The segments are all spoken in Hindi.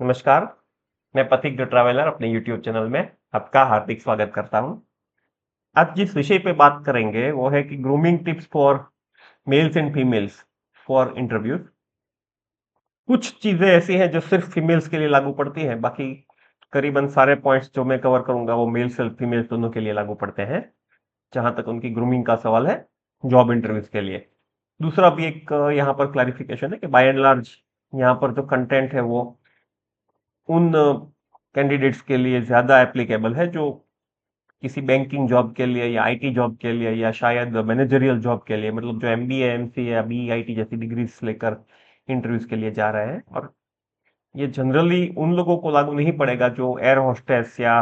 नमस्कार, मैं पथिक द ट्रैवलर अपने यूट्यूब चैनल में आपका हार्दिक स्वागत करता हूं। आज जिस विषय पे बात करेंगे वो है कि grooming tips for mails and females for interviews. कुछ चीजें ऐसी हैं जो सिर्फ फीमेल्स के लिए लागू पड़ती हैं, बाकी करीबन सारे पॉइंट्स जो मैं कवर करूंगा वो मेल्स और फीमेल्स दोनों के लिए लागू पड़ते हैं, जहां तक उनकी ग्रूमिंग का सवाल है जॉब इंटरव्यूज के लिए। दूसरा भी एक यहाँ पर क्लैरिफिकेशन है कि बाय एंड लार्ज यहाँ पर जो कंटेंट है वो उन कैंडिडेट्स के लिए ज़्यादा एप्लीकेबल है जो किसी बैंकिंग जॉब के लिए या आईटी जॉब के लिए या शायद मैनेजरियल जॉब के लिए, मतलब जो एमबीए एमसीए या बीआईटी जैसी डिग्रीज लेकर इंटरव्यूज के लिए जा रहे हैं। और ये जनरली उन लोगों को लागू नहीं पड़ेगा जो एयर होस्टेस या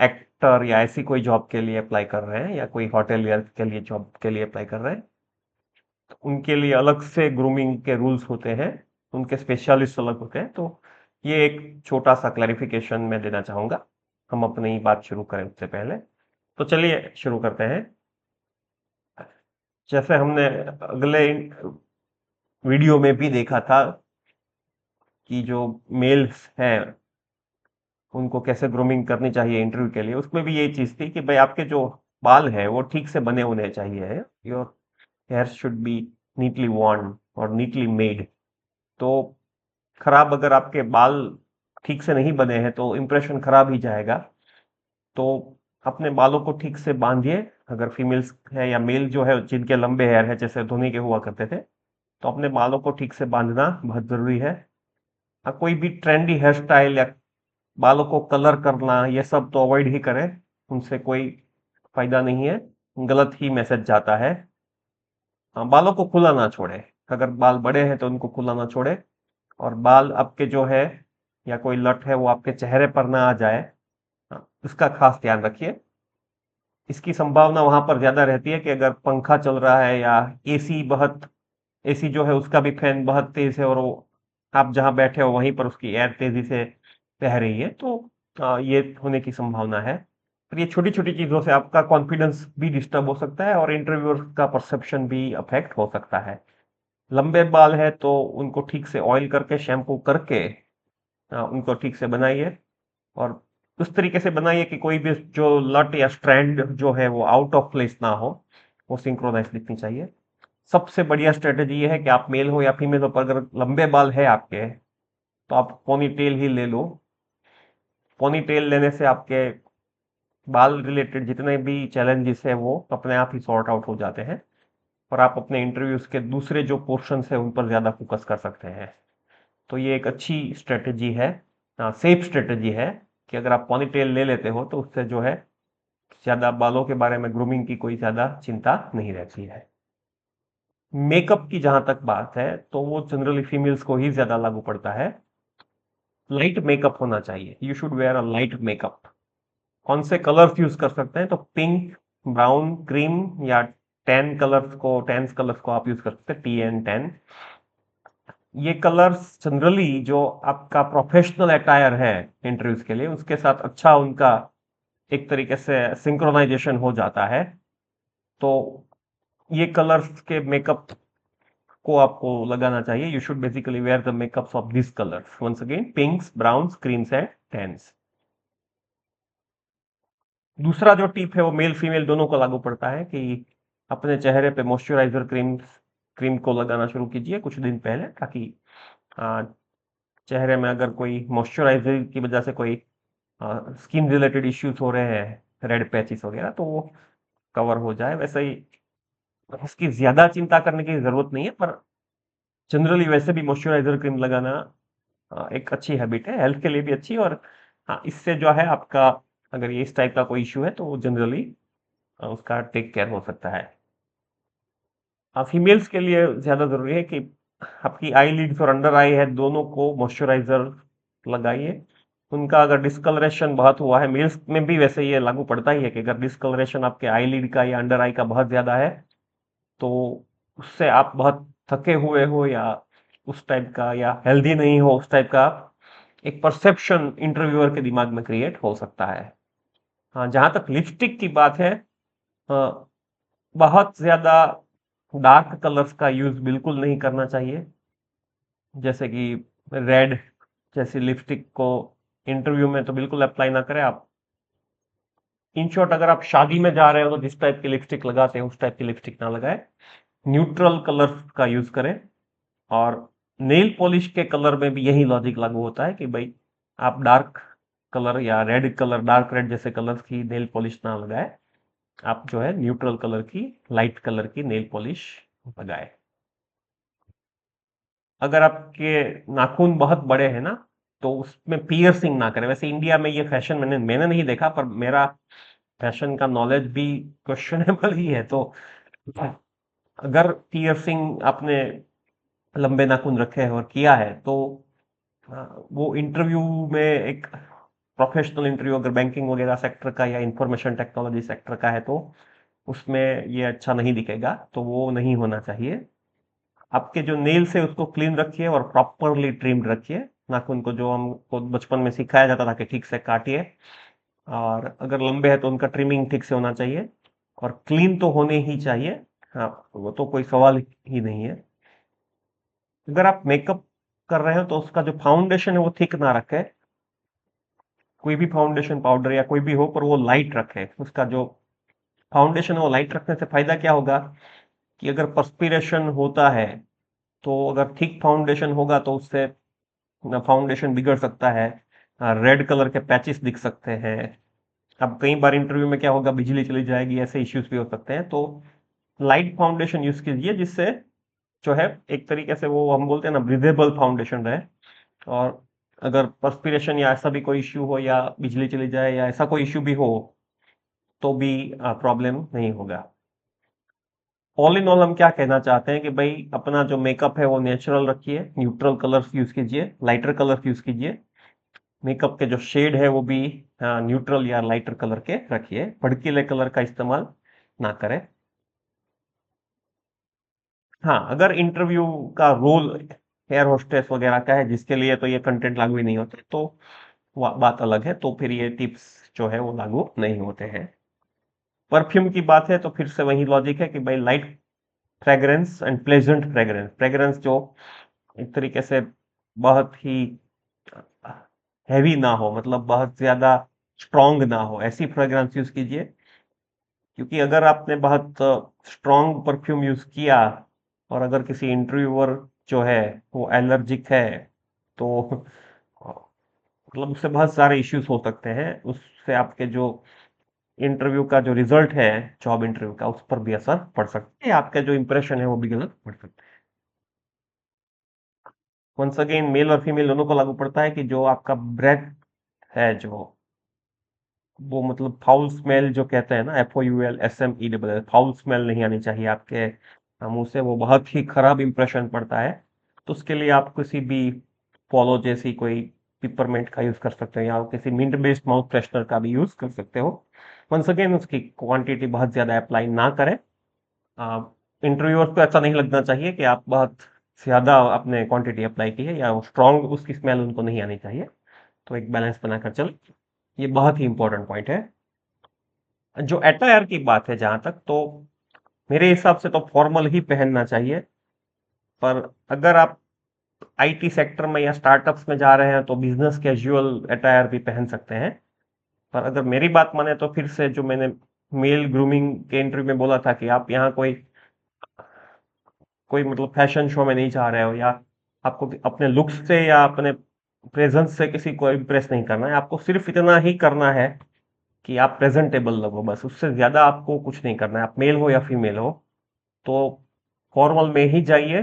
एक्टर या ऐसी कोई जॉब के लिए अप्लाई कर रहे हैं या कोई होटेलियर के लिए जॉब के लिए अप्लाई कर रहे हैं। तो उनके लिए अलग से ग्रूमिंग के रूल्स होते हैं, उनके स्पेशलिस्ट अलग होते हैं। तो ये एक छोटा सा क्लैरिफिकेशन मैं देना चाहूंगा। हम अपनी बात शुरू करें उससे पहले तो चलिए शुरू करते हैं। जैसे हमने अगले वीडियो में भी देखा था कि जो मेल्स हैं उनको कैसे ग्रूमिंग करनी चाहिए इंटरव्यू के लिए, उसमें भी यही चीज थी कि भाई आपके जो बाल हैं वो ठीक से बने होने चाहिए। Your hair should be neatly worn और नीटली मेड। तो खराब अगर आपके बाल ठीक से नहीं बने हैं तो इम्प्रेशन खराब ही जाएगा। तो अपने बालों को ठीक से बांधिए। अगर फीमेल्स है या मेल जो है जिनके लंबे हेयर है जैसे धोनी के हुआ करते थे, तो अपने बालों को ठीक से बांधना बहुत जरूरी है। कोई भी ट्रेंडी हेयर स्टाइल या बालों को कलर करना ये सब तो अवॉइड ही करें, उनसे कोई फायदा नहीं है, गलत ही मैसेज जाता है। बालों को खुला ना छोड़े। अगर बाल बड़े हैं तो उनको खुला ना छोड़े, और बाल आपके जो है या कोई लट है वो आपके चेहरे पर ना आ जाए, उसका खास ध्यान रखिए। इसकी संभावना वहां पर ज्यादा रहती है कि अगर पंखा चल रहा है या एसी जो है उसका भी फैन बहुत तेज है और वो आप जहां बैठे हो वहीं पर उसकी एयर तेजी से बह रही है, तो ये होने की संभावना है। पर ये छोटी छोटी चीजों से आपका कॉन्फिडेंस भी डिस्टर्ब हो सकता है और इंटरव्यूअर का परसेप्शन भी अफेक्ट हो सकता है। लंबे बाल है तो उनको ठीक से ऑयल करके शैम्पू करके उनको ठीक से बनाइए, और उस तरीके से बनाइए कि कोई भी जो लट या स्ट्रैंड जो है वो आउट ऑफ प्लेस ना हो, वो सिंक्रोनाइज दिखनी चाहिए। सबसे बढ़िया स्ट्रेटेजी ये है कि आप मेल हो या फीमेल हो, पर अगर लंबे बाल है आपके तो आप पोनी टेल ही ले लो। पोनी टेल लेने से आपके बाल रिलेटेड जितने भी चैलेंजेस है वो अपने आप ही सॉर्ट आउट हो जाते हैं, और आप अपने इंटरव्यूज के दूसरे जो पोर्शन है उन पर ज्यादा फोकस कर सकते हैं। तो ये एक अच्छी स्ट्रेटेजी है, सेफ स्ट्रेटेजी है, कि अगर आप पोनीटेल ले लेते हो तो उससे जो है ज्यादा बालों के बारे में ग्रूमिंग की कोई ज्यादा चिंता नहीं रहती है। मेकअप की जहां तक बात है तो वो जनरली फीमेल्स को ही ज्यादा लागू पड़ता है। लाइट मेकअप होना चाहिए, you should wear a light makeup. कौन से कलर्स यूज कर सकते हैं? तो पिंक, ब्राउन, क्रीम या टेंस कलर्स को आप यूज कर सकते हैं, TN10। ये कलर्स जनरली जो आपका प्रोफेशनल अटायर है इंटरव्यूज के लिए उसके साथ अच्छा उनका एक तरीके से सिंक्रोनाइजेशन हो जाता है। तो ये कलर्स के मेकअप को आपको लगाना चाहिए। You should basically wear the makeups of this colours, once again pinks, browns, creams and tans. दूसरा जो टिप है वो मेल फीमेल दोनों को लागू पड़ता है कि अपने चेहरे पे मॉइस्चराइजर क्रीम को लगाना शुरू कीजिए कुछ दिन पहले, ताकि आ, चेहरे में अगर कोई मॉइस्चराइजर की वजह से कोई स्किन रिलेटेड इश्यूज हो रहे हैं, रेड पैचेस वगैरह, तो वो कवर हो जाए। वैसे ही इसकी ज्यादा चिंता करने की जरूरत नहीं है, पर जनरली वैसे भी मॉइस्चराइजर क्रीम लगाना एक अच्छी हैबिट है, हेल्थ के लिए भी अच्छी। और हाँ, इससे जो है आपका अगर ये इस टाइप का कोई इश्यू है तो जनरली उसका टेक केयर हो सकता है। फीमेल्स के लिए ज्यादा जरूरी है कि आपकी आई लिड्स और अंडर आई है दोनों को मॉइस्चराइजर लगाइए। उनका अगर डिस्कलरेशन बहुत हुआ है, मेल्स में भी वैसे ये लागू पड़ता ही है कि अगर डिस्कलरेशन आपके आई लिड का या अंडर आई का बहुत ज्यादा है तो उससे आप बहुत थके हुए हो या उस टाइप का, या हेल्दी नहीं हो उस टाइप का एक परसेप्शन इंटरव्यूअर के दिमाग में क्रिएट हो सकता है। हाँ, जहां तक लिपस्टिक की बात है, अ, बहुत ज्यादा डार्क कलर्स का यूज बिल्कुल नहीं करना चाहिए, जैसे कि रेड जैसी लिपस्टिक को इंटरव्यू में तो बिल्कुल अप्लाई ना करें आप। इन शॉर्ट, अगर आप शादी में जा रहे हो तो जिस टाइप की लिपस्टिक लगाते हैं उस टाइप की लिपस्टिक ना लगाए, न्यूट्रल कलर का यूज करें। और नेल पॉलिश के कलर में भी यही लॉजिक लागू होता है कि भाई आप डार्क कलर या रेड कलर, डार्क रेड जैसे कलर की नेल पॉलिश ना लगाए, आप जो है न्यूट्रल कलर की, लाइट कलर की नेल पॉलिश लगाए। अगर आपके नाखून बहुत बड़े हैं ना, तो उसमें पियर्सिंग ना करें। वैसे इंडिया में ये फैशन मैंने मैंने नहीं देखा, पर मेरा फैशन का नॉलेज भी क्वेश्चनेबल ही है। तो अगर पियर्सिंग आपने लंबे नाखून रखे हैं और किया है, तो वो इंटरव्यू में एक प्रोफेशनल इंटरव्यू अगर बैंकिंग वगैरह सेक्टर का या इंफॉर्मेशन टेक्नोलॉजी सेक्टर का है, तो उसमें ये अच्छा नहीं दिखेगा, तो वो नहीं होना चाहिए। आपके जो नेल्स है उसको क्लीन रखिए और प्रॉपरली ट्रिम्ड रखिए। नाखून को जो हमको बचपन में सिखाया जाता था कि ठीक से काटिए, और अगर लंबे हैं तो उनका ट्रिमिंग ठीक से होना चाहिए, और क्लीन तो होने ही चाहिए। हाँ, वो तो कोई सवाल ही नहीं है। अगर आप मेकअप कर रहे हो तो उसका जो फाउंडेशन है वो थिक ना रखें। कोई भी फाउंडेशन पाउडर या कोई भी हो, पर वो लाइट रखे। उसका जो फाउंडेशन है वो लाइट रखने से फायदा क्या होगा कि अगर पर्सपिरेशन होता है, तो अगर थिक फाउंडेशन होगा तो उससे फाउंडेशन बिगड़ सकता है, रेड कलर के पैचेस दिख सकते हैं। अब कई बार इंटरव्यू में क्या होगा, बिजली चली जाएगी, ऐसे इश्यूज भी हो सकते हैं। तो लाइट फाउंडेशन यूज कीजिए, जिससे जो है एक तरीके से वो हम बोलते हैं ना, ब्रीदेबल फाउंडेशन रहे। और अगर पर्सपिरेशन या ऐसा भी कोई इश्यू हो, या बिजली चली जाए या ऐसा कोई इश्यू भी हो, तो भी प्रॉब्लम नहीं होगा। ऑल इन ऑल हम क्या कहना चाहते हैं कि भाई अपना जो मेकअप है वो नेचुरल रखिए, न्यूट्रल कलर्स यूज कीजिए, लाइटर कलर्स यूज कीजिए। मेकअप के जो शेड है वो भी न्यूट्रल या लाइटर कलर के रखिए, भड़कीले कलर का इस्तेमाल ना करें। हाँ, अगर इंटरव्यू का रोल एयर होस्टेस वगैरह का है, जिसके लिए तो ये कंटेंट लागू ही नहीं होते, तो बात अलग है, तो फिर ये टिप्स जो है वो लागू नहीं होते हैं। परफ्यूम की बात है तो फिर से वही लॉजिक है कि भाई light fragrance and pleasant fragrance, fragrance जो एक तरीके से बहुत ही हैवी ना हो, मतलब बहुत ज्यादा स्ट्रांग ना हो, ऐसी फ्रेग्रेंस यूज कीजिए। क्योंकि अगर आपने बहुत स्ट्रांग परफ्यूम यूज किया, और अगर किसी इंटरव्यूअर जो है वो एलर्जिक है, तो मतलब उससे बहुत सारे इश्यूज हो सकते हैं। उससे आपके जो इंटरव्यू का जो रिजल्ट है, जॉब इंटरव्यू का, उस पर भी असर पड़ सकता है, आपका जो इंप्रेशन है वो भी गलत पड़ सकता है। वंस अगेन, मेल और फीमेल दोनों को लागू पड़ता है कि जो आपका ब्रेथ है, जो वो मतलब फाउल स्मेल जो कहते हैं ना, FOUL SMELL, फाउल स्मेल नहीं आनी चाहिए आपके मुंह से, वो बहुत ही खराब इंप्रेशन पड़ता है। तो उसके लिए आप किसी भी फॉलो जैसी कोई पिपरमेंट का यूज कर सकते हो, या किसी मिंट बेस्ड माउथ फ्रेशनर का भी यूज कर सकते हो। वंस अगेन, उसकी क्वांटिटी बहुत ज्यादा अप्लाई ना करें। इंटरव्यूअर्स को ऐसा नहीं लगना चाहिए कि आप बहुत ज्यादा अपने क्वांटिटी अप्लाई की है, या स्ट्रॉन्ग उसकी स्मेल उनको नहीं आनी चाहिए। तो एक बैलेंस बनाकर चल, ये बहुत ही इंपॉर्टेंट पॉइंट है। जो अटायर की बात है जहां तक, तो मेरे हिसाब से तो फॉर्मल ही पहनना चाहिए। पर अगर आप आईटी सेक्टर में या स्टार्टअप्स में जा रहे हैं तो बिजनेस कैजुअल अटायर भी पहन सकते हैं। पर अगर मेरी बात माने तो फिर से जो मैंने मेल ग्रूमिंग के इंटरव्यू में बोला था कि आप यहाँ कोई कोई मतलब फैशन शो में नहीं जा रहे हो, या आपको अपने लुक्स से या अपने प्रेजेंस से किसी को इम्प्रेस नहीं करना है। आपको सिर्फ इतना ही करना है कि आप प्रेजेंटेबल लगो, बस। उससे ज्यादा आपको कुछ नहीं करना है, आप मेल हो या फीमेल हो। तो फॉर्मल में ही जाइए।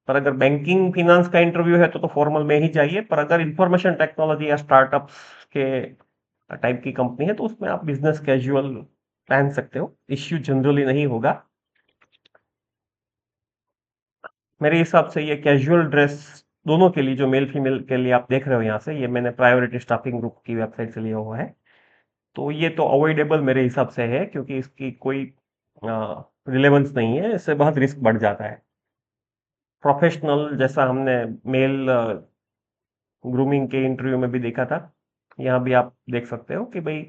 पर अगर बैंकिंग फिनेंस का इंटरव्यू है तो फॉर्मल में ही जाइए। पर अगर इंफॉर्मेशन टेक्नोलॉजी या स्टार्टअप्स के टाइप की कंपनी है, तो उसमें आप बिजनेस कैजुअल पहन सकते हो, इश्यू जनरली नहीं होगा। मेरे हिसाब से ये कैजुअल ड्रेस दोनों के लिए, जो मेल फीमेल के लिए आप देख रहे हो यहाँ से, ये मैंने प्रायोरिटी स्टाफिंग ग्रुप की वेबसाइट से लिया हुआ है। तो ये तो अवॉइडेबल मेरे हिसाब से है, क्योंकि इसकी कोई रिलेवेंस नहीं है, इससे बहुत रिस्क बढ़ जाता है। प्रोफेशनल जैसा हमने मेल ग्रूमिंग के इंटरव्यू में भी देखा था, यहाँ भी आप देख सकते हो कि भाई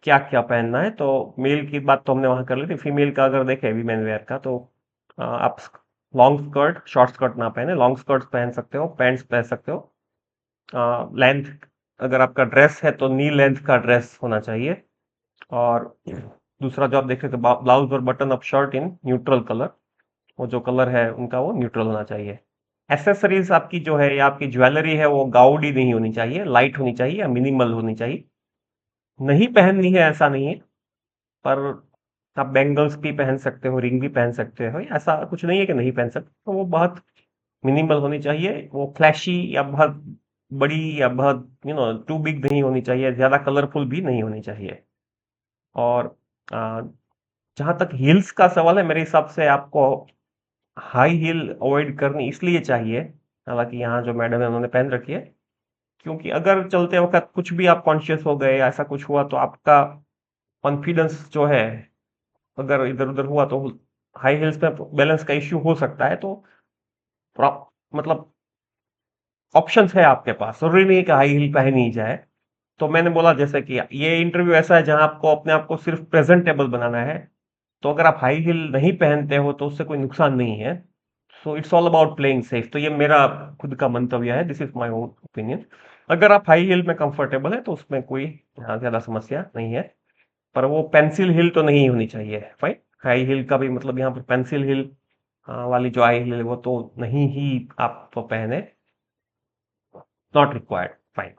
क्या क्या पहनना है। तो मेल की बात तो हमने वहां कर ली थी। फीमेल का अगर देखें वीमेन वेयर का, तो आप लॉन्ग स्कर्ट, शॉर्ट स्कर्ट ना पहने, लॉन्ग स्कर्ट पहन सकते हो, पैंट्स पहन सकते हो। लेंथ, अगर आपका ड्रेस है तो नी लेंथ का ड्रेस होना चाहिए। और दूसरा जो आप देख रहे थे, ब्लाउज और button of shirt in neutral colour, वो जो कलर है उनका वो न्यूट्रल होना चाहिए। एसेसरीज आपकी जो है या आपकी ज्वेलरी है वो गाउडी नहीं होनी चाहिए, लाइट होनी चाहिए या मिनिमल होनी चाहिए। नहीं पहननी है ऐसा नहीं है, पर आप बैंगल्स भी पहन सकते हो, रिंग भी पहन सकते हो, ऐसा कुछ नहीं है कि नहीं पहन सकते। तो वो बहुत मिनिमल होनी चाहिए, वो फ्लैशी या बहुत बड़ी या बहुत टू बिग नहीं होनी चाहिए, ज्यादा कलरफुल भी नहीं होनी चाहिए। और आ, जहां तक हील्स का सवाल है, मेरे हिसाब से आपको हाई हील अवॉइड करनी इसलिए चाहिए, हालांकि यहाँ जो मैडम है उन्होंने पहन रखी है, क्योंकि अगर चलते वक्त कुछ भी आप कॉन्शियस हो गए या ऐसा कुछ हुआ तो आपका कॉन्फिडेंस जो है अगर इधर उधर हुआ तो हाई हील्स में बैलेंस का इश्यू हो सकता है। तो मतलब ऑप्शंस है आपके पास, जरूरी नहीं है कि हाई हील पहनी ही जाए। तो मैंने बोला जैसे कि ये इंटरव्यू ऐसा है जहां आपको अपने आप को सिर्फ प्रेजेंटेबल बनाना है। तो अगर आप हाई हील नहीं पहनते हो तो उससे कोई नुकसान नहीं है। So it's all about playing safe. तो ये मेरा खुद का मंतव्य है, this is my own opinion. अगर आप हाई हील में कंफर्टेबल है तो उसमें कोई ज्यादा समस्या नहीं है। पर वो पेंसिल हिल तो नहीं होनी चाहिए, फाइन। हाई हिल का भी मतलब यहाँ पर पेंसिल हिल वाली जो हाई हिल है वो तो नहीं ही आप तो पहने, नॉट रिक्वायर्ड, फाइन।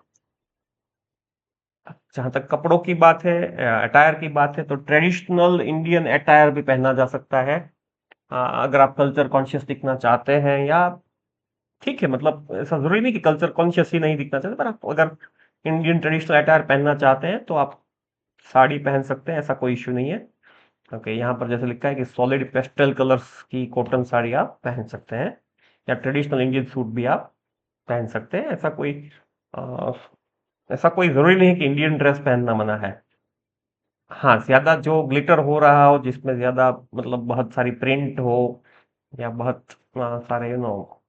जहां तक कपड़ों की बात है, अटायर की बात है, तो ट्रेडिशनल इंडियन अटायर भी पहना जा सकता है। अगर आप कल्चर कॉन्शियस दिखना चाहते हैं, या ठीक है, मतलब ऐसा जरूरी नहीं कि कल्चर कॉन्शियस ही नहीं दिखना चाहते, पर आप अगर इंडियन ट्रेडिशनल अटायर पहनना चाहते हैं तो आप साड़ी पहन सकते हैं, ऐसा कोई इश्यू नहीं है। ओके, यहाँ पर जैसे लिखा है कि सॉलिड पेस्टल कलर्स की कॉटन साड़ी आप पहन सकते हैं, या ट्रेडिशनल इंडियन सूट भी आप पहन सकते हैं। अ, ऐसा कोई जरूरी नहीं है कि इंडियन ड्रेस पहनना मना है। हाँ, ज्यादा जो ग्लिटर हो रहा हो, जिसमें ज्यादा मतलब बहुत सारी प्रिंट हो या बहुत सारे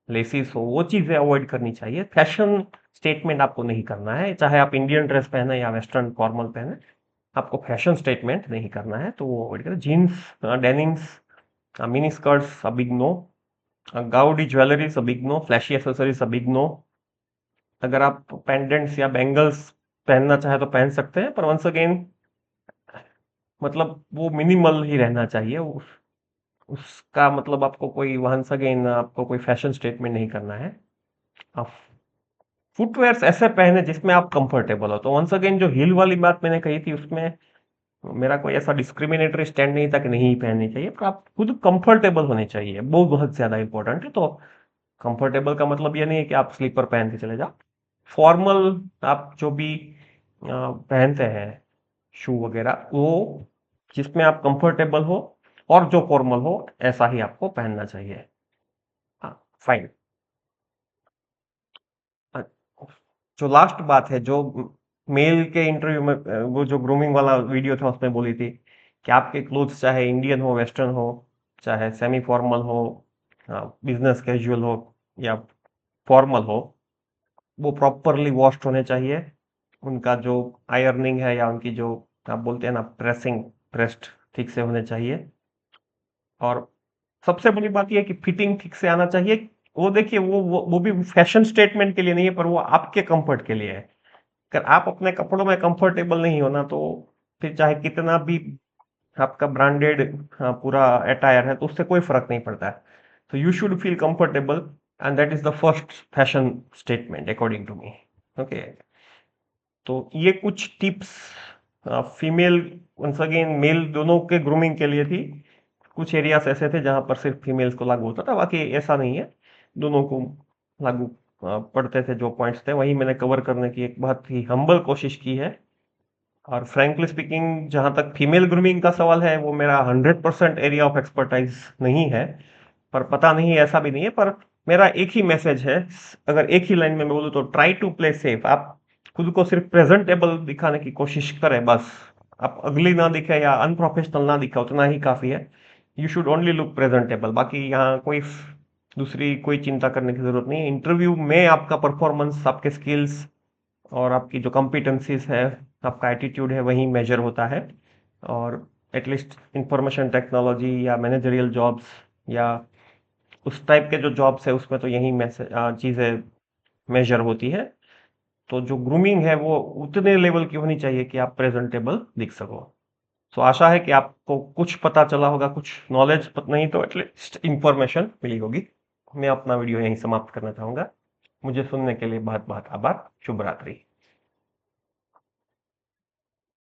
लेसिस हो, वो चीजें अवॉइड करनी चाहिए। फैशन स्टेटमेंट आपको नहीं करना है, चाहे आप इंडियन ड्रेस पहने या वेस्टर्न फॉर्मल पहने, आपको फैशन स्टेटमेंट नहीं करना है, तो वो अवॉइड करें। Jeans, denims, mini skirts, a big no. Gaudy jewelleries, a big no. Flashy accessories, a big no. अगर आप पेंडेंट्स या बैंगल्स पहनना चाहे तो पहन सकते हैं, पर वंस अगेन मतलब वो मिनिमल ही रहना चाहिए। उसका मतलब आपको कोई वंस अगेन आपको कोई फैशन स्टेटमेंट नहीं करना है। आप फुटवेयर्स ऐसे पहने जिसमें आप कंफर्टेबल हो। तो वंस अगेन जो हील वाली बात मैंने कही थी उसमें मेरा कोई ऐसा डिस्क्रिमिनेटरी स्टैंड नहीं था कि नहीं पहननी चाहिए, पर आप खुद कंफर्टेबल होने चाहिए, वो बहुत ज्यादा इंपॉर्टेंट है। तो कंफर्टेबल का मतलब ये नहीं है कि आप स्लीपर पहन के चले जाओ। फॉर्मल आप जो भी पहनते हैं, शू वगैरह, वो जिसमें आप कंफर्टेबल हो और जो फॉर्मल हो, ऐसा ही आपको पहनना चाहिए। हाँ, फाइन। जो लास्ट बात है, जो मेल के इंटरव्यू में वो जो ग्रूमिंग वाला वीडियो था उसमें बोली थी कि आपके क्लोथ्स चाहे इंडियन हो, वेस्टर्न हो, चाहे सेमी फॉर्मल हो, बिजनेस कैजुअल हो या फॉर्मल हो, वो प्रॉपरली वॉश्ड होने चाहिए। उनका जो आयरनिंग है या उनकी जो आप बोलते हैं ना प्रेसिंग, प्रेस्ड ठीक से होने चाहिए। और सबसे बड़ी बात ये है कि फिटिंग ठीक से आना चाहिए। वो देखिए, वो भी फैशन स्टेटमेंट के लिए नहीं है, पर वो आपके कंफर्ट के लिए है। अगर आप अपने कपड़ों में कंफर्टेबल नहीं हो ना, तो फिर चाहे कितना भी आपका ब्रांडेड पूरा अटायर है तो उससे कोई फर्क नहीं पड़ता है। तो you should feel comfortable, and that is the first fashion statement according to me. Okay, तो ये कुछ tips female, once again male, दोनों के ग्रूमिंग के लिए थी। कुछ एरियाज ऐसे थे जहां पर सिर्फ फीमेल्स को लागू होता था, बाकी ऐसा नहीं है, दोनों को लागू पड़ते थे। जो पॉइंट्स थे वही मैंने कवर करने की एक बहुत ही हम्बल कोशिश की है। और फ्रैंकली स्पीकिंग, जहां तक फीमेल ग्रूमिंग का सवाल है, वो मेरा 100% एरिया ऑफ एक्सपर्टाइज नहीं है। पर पता नहीं, ऐसा भी नहीं है। पर मेरा एक ही मैसेज है, अगर एक ही लाइन में मैं बोलूँ तो ट्राई टू प्ले सेफ। आप खुद को सिर्फ प्रेजेंटेबल दिखाने की कोशिश करें, बस। आप अगली ना दिखे या अनप्रोफेशनल ना दिखे, उतना ही काफी है। You should only look presentable, बाकी यहाँ कोई दूसरी कोई चिंता करने की जरूरत नहीं है। इंटरव्यू में आपका परफॉर्मेंस, आपके स्किल्स और आपकी जो कॉम्पिटेंसीज है, आपका एटीट्यूड है, वही मेजर होता है। और एटलीस्ट इंफॉर्मेशन टेक्नोलॉजी या मैनेजरियल जॉब्स या उस टाइप के जो जॉब्स है उसमें तो यही मैसेज चीज़ें मेजर होती है। तो जो ग्रूमिंग है वो उतने लेवल की होनी चाहिए कि आप प्रेजेंटेबल दिख सको। तो आशा है कि आपको कुछ पता चला होगा, कुछ नॉलेज नहीं तो एटलीस्ट इंफॉर्मेशन मिली होगी। मैं अपना वीडियो यहीं समाप्त करना चाहूंगा। मुझे सुनने के लिए बहुत बहुत आभार। शुभ रात्रि।